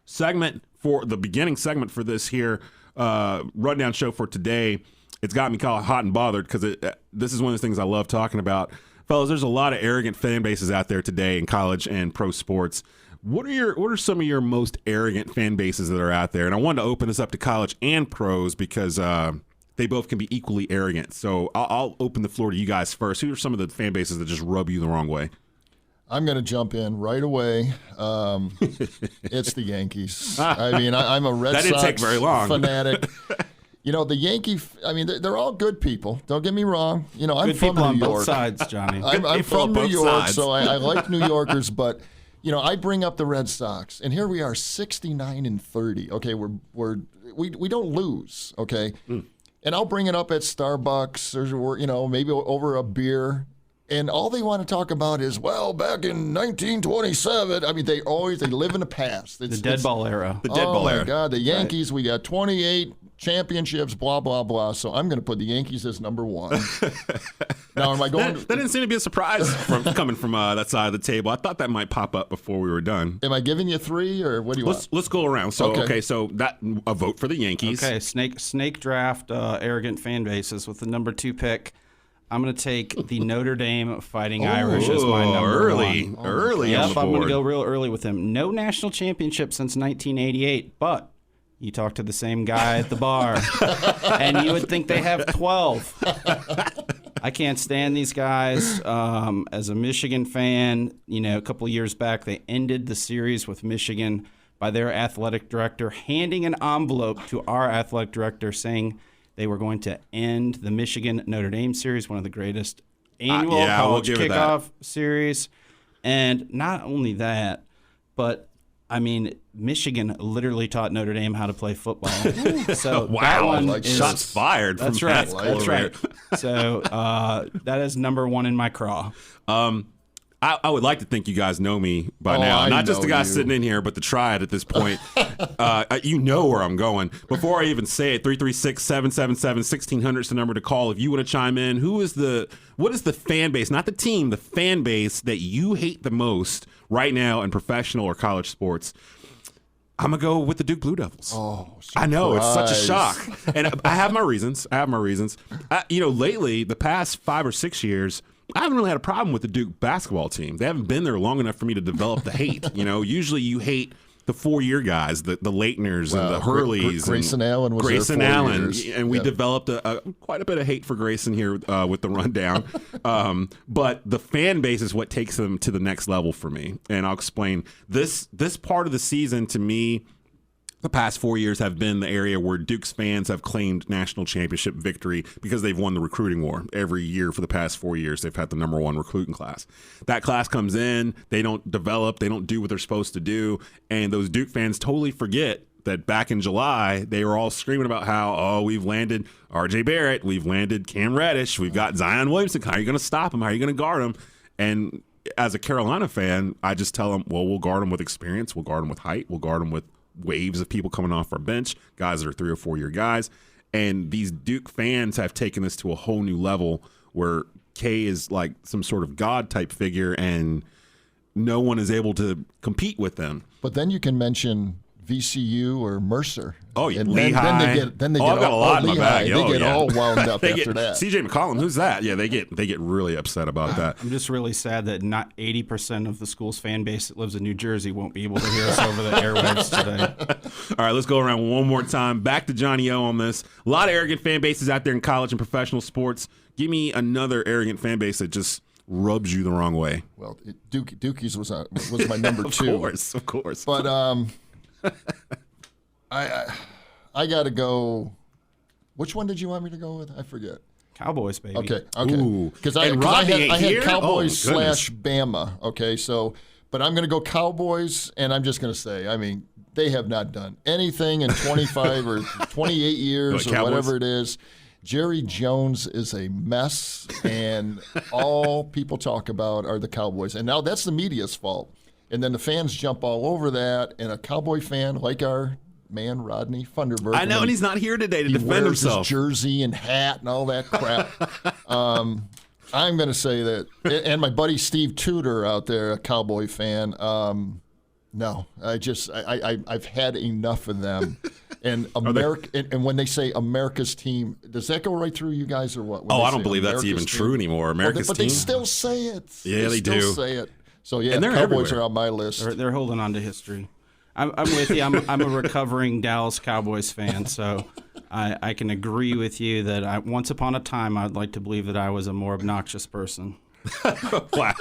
beginning segment for this here rundown show for today. It's got me kind of hot and bothered because this is one of the things I love talking about. Fellas, there's a lot of arrogant fan bases out there today in college and pro sports. What are some of your most arrogant fan bases that are out there? And I wanted to open this up to college and pros because they both can be equally arrogant. So I'll open the floor to you guys first. Who are some of the fan bases that just rub you the wrong way? I'm going to jump in right away. It's the Yankees. I mean, I'm a Red Sox take very long. fanatic. You know, the they're all good people. Don't get me wrong. You know, I'm good from people New on York. both sides, Johnny. I'm from New York, sides. so I like New Yorkers. But, you know, I bring up the Red Sox, and here we are 69-30. Okay, we don't lose, okay? And I'll bring it up at Starbucks or, you know, maybe over a beer. And all they want to talk about is, well, back in 1927. I mean, they live in the past. The dead ball era. The dead ball era. Oh, my God. The Yankees, we got 28 championships, blah, blah, blah. So I'm going to put the Yankees as number one. Now, am I going that didn't seem to be a surprise coming from that side of the table. I thought that might pop up before we were done. Am I giving you three, or what do you want? Let's go around. So, okay, so a vote for the Yankees. Okay, snake draft arrogant fan bases with the number 2 pick. I'm going to take the Notre Dame Fighting Irish as my number one. Early. Yep, I'm going to go real early with him. No national championship since 1988, but you talk to the same guy at the bar, and you would think they have 12. I can't stand these guys. As a Michigan fan, you know, a couple of years back, they ended the series with Michigan by their athletic director handing an envelope to our athletic director saying they were going to end the Michigan-Notre Dame series, one of the greatest annual college kickoff series. And not only that, but, I mean, Michigan literally taught Notre Dame how to play football. So wow, that one like shots fired. That's from right. That's right. So that is number one in my craw. I would like to think you guys know me by now. Not just the guy sitting in here, but the triad at this point. You know where I'm going. Before I even say it, 336-777-1600 is the number to call if you want to chime in. What is the fan base, not the team, the fan base that you hate the most right now in professional or college sports? I'm going to go with the Duke Blue Devils. Oh, surprise. I know, it's such a shock. And I have my reasons. Lately, the past 5 or 6 years, I haven't really had a problem with the Duke basketball team. They haven't been there long enough for me to develop the hate. You know, usually you hate the 4-year guys, the Leitners and the Hurleys. Grayson Allen was Grayson there 4 Allen. years. And we developed quite a bit of hate for Grayson here with the rundown. But the fan base is what takes them to the next level for me. And I'll explain. This part of the season, to me, the past 4 years have been the area where Duke's fans have claimed national championship victory because they've won the recruiting war. Every year for the past 4 years, they've had the number one recruiting class. That class comes in, they don't develop, they don't do what they're supposed to do, and those Duke fans totally forget that back in July, they were all screaming about how, we've landed R.J. Barrett, we've landed Cam Reddish, we've got Zion Williamson. How are you going to stop him? How are you going to guard him? And as a Carolina fan, I just tell them, well, we'll guard him with experience, we'll guard him with height, we'll guard him with waves of people coming off our bench, guys that are 3 or 4 year guys. And these Duke fans have taken this to a whole new level where K is like some sort of God type figure and no one is able to compete with them. But then you can mention VCU or Mercer. Oh, yeah, and Lehigh. Then they get I've got a lot in my bag. They get all wound up after that. CJ McCollum, who's that? Yeah, they get really upset about that. I'm just really sad that not 80% of the school's fan base that lives in New Jersey won't be able to hear us over the airwaves today. All right, let's go around one more time. Back to Johnny O on this. A lot of arrogant fan bases out there in college and professional sports. Give me another arrogant fan base that just rubs you the wrong way. Well, Dookies was my number two. Of course. But I got to go. Which one did you want me to go with? I forget. Cowboys, baby. Okay. Because I had Cowboys / goodness. Bama. Okay, but I'm going to go Cowboys, and I'm just going to say, I mean, they have not done anything in 25 or 28 years or whatever it is. Jerry Jones is a mess, and all people talk about are the Cowboys. And now that's the media's fault. And then the fans jump all over that, and a Cowboy fan like our man Rodney Funderburk. I know, and he's not here today to defend wears himself. His jersey and hat and all that crap. I'm going to say that, and my buddy Steve Tudor out there, a Cowboy fan. No, I've had enough of them. And and when they say America's team, does that go right through you guys or what? I don't believe that's even true anymore. America's but team. They still say it. Yeah, they do. Say it. So yeah, and Cowboys everywhere. are on my list. They're holding on to history. I'm with you. I'm a recovering Dallas Cowboys fan, so I can agree with you that once upon a time I'd like to believe that I was a more obnoxious person. Wow.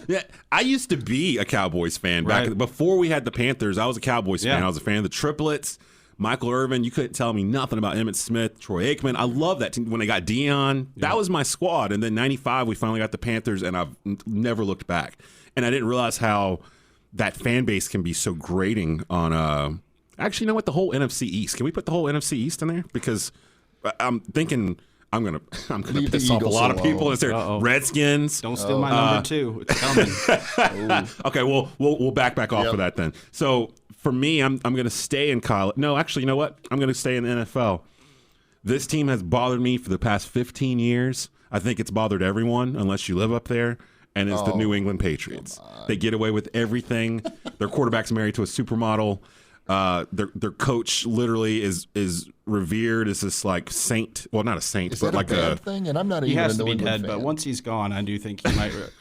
Yeah, I used to be a Cowboys fan before we had the Panthers. I was a Cowboys fan. I was a fan of the triplets. Michael Irvin, you couldn't tell me nothing about Emmitt Smith, Troy Aikman. I love that team. When they got Dion, that was my squad. And then 95, we finally got the Panthers, and I've never looked back. And I didn't realize how that fan base can be so grating on actually, you know what? The whole NFC East. Can we put the whole NFC East in there? Because I'm thinking I'm gonna piss off a lot of people. Is there Redskins? Don't steal my number 2. It's coming. Okay, well, we'll back off of that then. So for me, I'm going to stay in college. No, actually, you know what? I'm going to stay in the NFL. This team has bothered me for the past 15 years. I think it's bothered everyone, unless you live up there, and it's the New England Patriots. They get away with everything. Their quarterback's married to a supermodel. Their coach literally is revered as this like saint. Well, not a saint, but like a bad thing. And I'm not he even has a to New be England dead. fan. But once he's gone, I do think he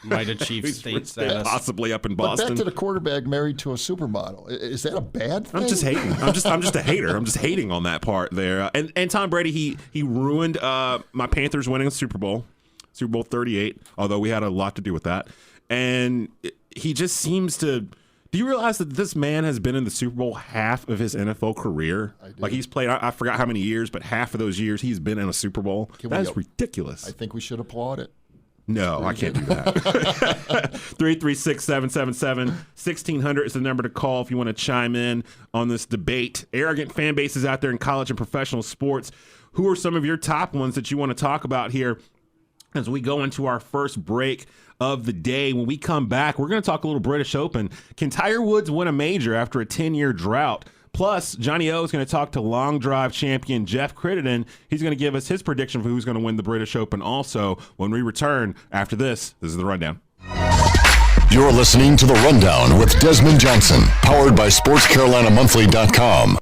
might achieve state status. Possibly up in But Boston. back to the quarterback married to a supermodel. Is that a bad thing? I'm just hating. I'm just a hater. I'm just hating on that part there. And Tom Brady, he ruined my Panthers winning a Super Bowl 38. Although we had a lot to do with that, and he just seems to. Do you realize that this man has been in the Super Bowl half of his NFL career? Like he's played, I forgot how many years, but half of those years he's been in a Super Bowl. That is ridiculous. I think we should applaud it. No, I can't do that. 336-777-1600 is the number to call if you want to chime in on this debate. Arrogant fan bases out there in college and professional sports. Who are some of your top ones that you want to talk about here as we go into our first break of the day? When we come back, we're going to talk a little British Open. Can Tiger Woods win a major after a 10-year drought? Plus, Johnny O is going to talk to long drive champion Jeff Crittenden. He's going to give us his prediction for who's going to win the British Open also. When we return after this is The Rundown. You're listening to The Rundown with Desmond Johnson, powered by SportsCarolinaMonthly.com.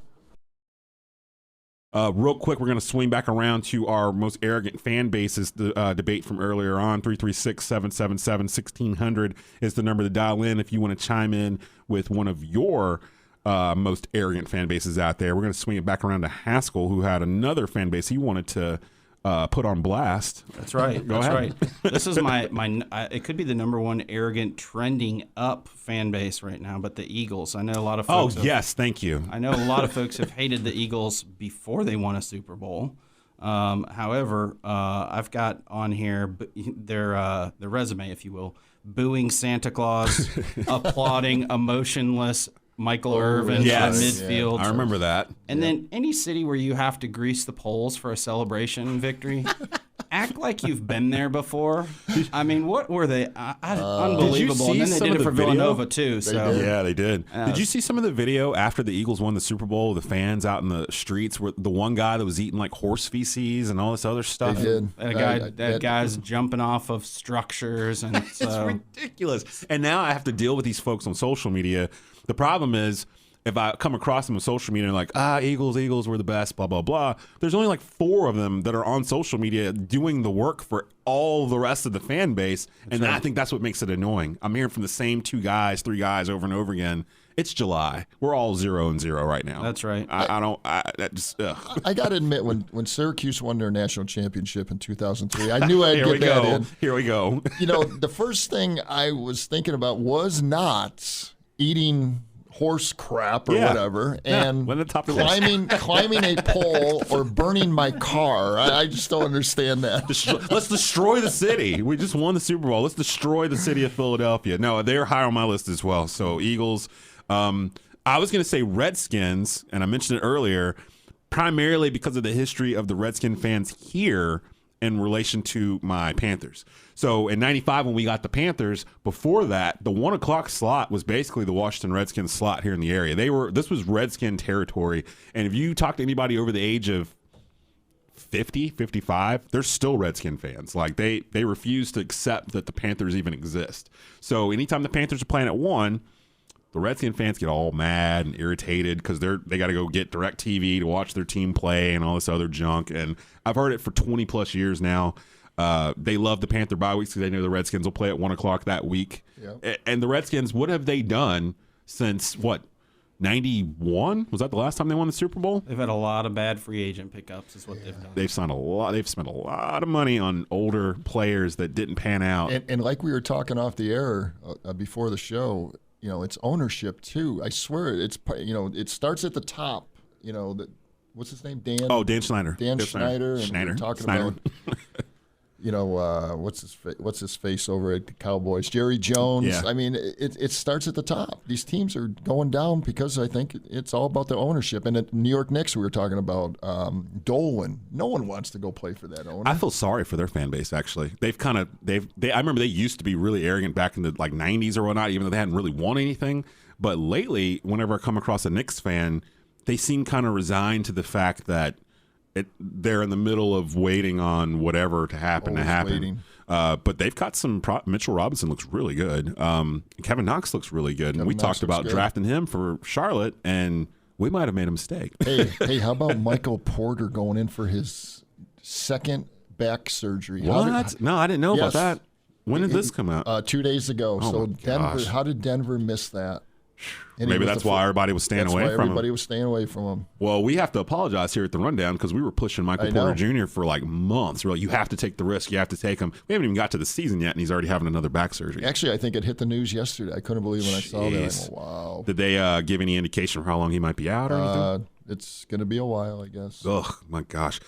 Real quick, we're going to swing back around to our most arrogant fan bases debate from earlier on. 336-777-1600 is the number to dial in if you want to chime in with one of your most arrogant fan bases out there. We're going to swing it back around to Haskell, who had another fan base he wanted to put on blast. That's right. Go ahead. Right. This is my it could be the number one arrogant trending up fan base right now, but the Eagles. I know a lot of folks. Yes, thank you. I know a lot of folks have hated the Eagles before they won a Super Bowl. However, I've got on here their resume, if you will: booing Santa Claus, applauding emotionless Michael Irvin in midfield. I remember that. And then any city where you have to grease the poles for a celebration victory, act like you've been there before. I mean, what were they? Unbelievable. And then they did it for Villanova, too. Yeah, they did. Did you see some of the video after the Eagles won the Super Bowl, the fans out in the streets, where the one guy that was eating like horse feces and all this other stuff? They did. That guy's jumping off of structures. And it's ridiculous. And now I have to deal with these folks on social media. The problem is, if I come across them on social media and like, Eagles were the best, blah, blah, blah, there's only like 4 of them that are on social media doing the work for all the rest of the fan base. And I think that's what makes it annoying. I'm hearing from the same 2 guys, 3 guys over and over again. It's July. We're all 0-0 right now. That's right. I got to admit, when Syracuse won their national championship in 2003, I knew I'd get that in. Here we go. You know, the first thing I was thinking about was not eating horse crap or whatever, and climbing a pole or burning my car. I just don't understand that. Let's destroy the city. We just won the Super Bowl. Let's destroy the city of Philadelphia. No, they're higher on my list as well. So Eagles. I was going to say Redskins, and I mentioned it earlier, primarily because of the history of the Redskin fans here in relation to my Panthers. So in 95, when we got the Panthers, before that, the 1 o'clock slot was basically the Washington Redskins slot here in the area. This was Redskin territory. And if you talk to anybody over the age of 50, 55, they're still Redskin fans. Like they refuse to accept that the Panthers even exist. So anytime the Panthers are playing at 1, The Redskin fans get all mad and irritated because they got to go get DirecTV to watch their team play and all this other junk. And I've heard it for 20-plus years now. They love the Panther bye weeks because they know the Redskins will play at 1 o'clock that week. Yep. And the Redskins, what have they done since, 91? Was that the last time they won the Super Bowl? They've had a lot of bad free agent pickups is what they've done. They've spent a lot of money on older players that didn't pan out. And like we were talking off the air before the show, it's ownership too. I swear it starts at the top. What's his name? Dan Schneider. Dan Schneider. And Schneider. We're talking Schneider. about what's his face over at the Cowboys, Jerry Jones. Yeah. I mean, it starts at the top. These teams are going down because I think it's all about the ownership. And at New York Knicks, we were talking about Dolan. No one wants to go play for that owner. I feel sorry for their fan base. Actually, I remember they used to be really arrogant back in the 90s or whatnot, even though they hadn't really won anything. But lately, whenever I come across a Knicks fan, they seem kind of resigned to the fact that they're in the middle of waiting on whatever to happen. But they've got some Mitchell Robinson looks really good. Kevin Knox looks really good. And we talked about drafting him for Charlotte, and we might have made a mistake. Hey, how about Michael Porter going in for his second back surgery? What? No, I didn't know about that. When did this come out? 2 days ago. Oh, so Denver, how did Denver miss that? And maybe that's why everybody was staying away from him. Everybody was staying away from him. Well, we have to apologize here at the Rundown because we were pushing Michael Porter Jr. for months. We're like, you have to take the risk. You have to take him. We haven't even got to the season yet, and he's already having another back surgery. Actually, I think it hit the news yesterday. I couldn't believe when I saw that. I went, wow. Did they give any indication for how long he might be out or anything? It's going to be a while, I guess. Ugh, my gosh.